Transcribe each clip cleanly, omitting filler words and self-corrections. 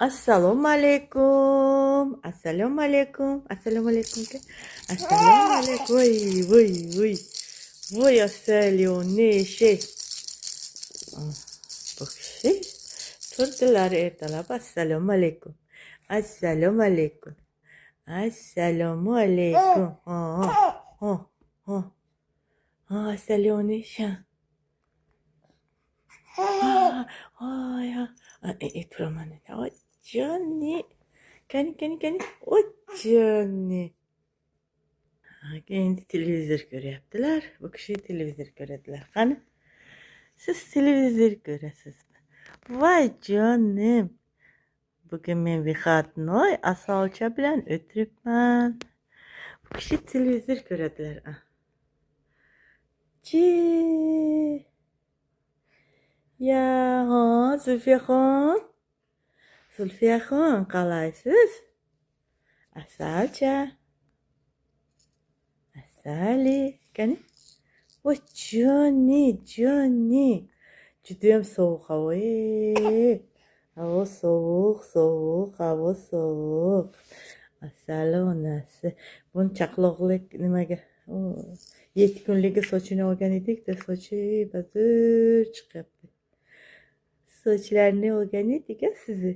Assalomu alaykum. Assalomu alaykum. Assalomu alaykum. Assalomu alaykum. Voy, voy, voy. Voy, assalomu bu kishi turdilar ertalab. Assalomu alaykum. Assalomu alaykum. Assalomu alaykum. Assalomu alaykum. Turaman. Johnny. Kani. Johnny. Endi televizor ko'ryaptilar. Bu kishi televizor ko'radilar. Qani? Siz televizor ko'rasizmi? Voy jonim. Bugun men Vixatnoy asolcha bilan o'tiribman. Bu kishi televizor ko'radilar. Ya, Zulfiyaxon. Zulfiyaxon, qalaysiz? Asalcha. Asali. Qani? Voy Johnny. Judayam sovuq havo. Havo sovuq, havo sovuq. Asali onasi. Buni chaqloqlik nimaga? 7 kunligi sochini olgan edik-da, sochi bazir chiqyapti. Sochlarni olgan edik sizni.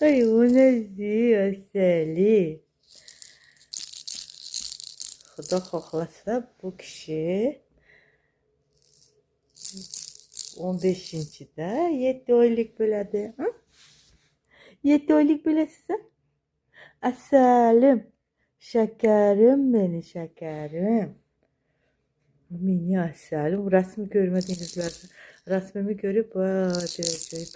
Ay, onasi asali. Xudo xohlasa bu kishi 15-da 7 oylik bo'ladi. 7 oylik bo'lasiz. Asalim. Şekerim beni şekerim. Meni asalim. Rasmi görmedinizler. Rasmimi görüp acayip.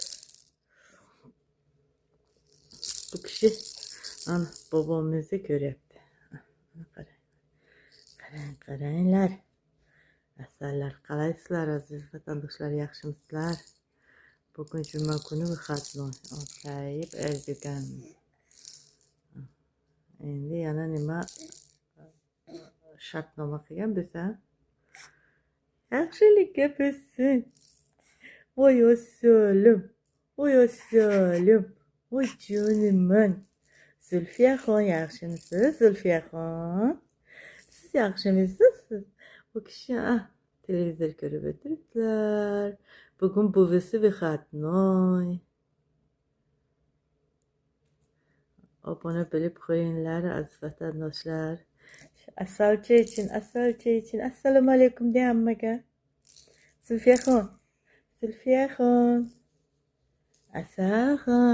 Bu kişi ana babamızı görüptü. Qaranglar. Asallar qalaysizlar aziz vatandoshlar, yaxshimisizlar? Bugun juma kuni Vixatnoy okayib erdigan. Endi yana nima shartnoma qilgan bo'lsa, yaxshilikka bo'lsin. Voy asalim. Voy jonim. Zulfiyaxon, yaxshimisiz? Zulfiyaxon. Siz yaxshimisiz? Bu kishi televizor ko'rib o'tiribdilar. Bugun buvisi Vixatnoy. Abone bo'lib qo'yinglar aziz vatandoshlar. Asalcha için. Assalomu alaykum de hammaga. Zulfiyaxon. Asalxon.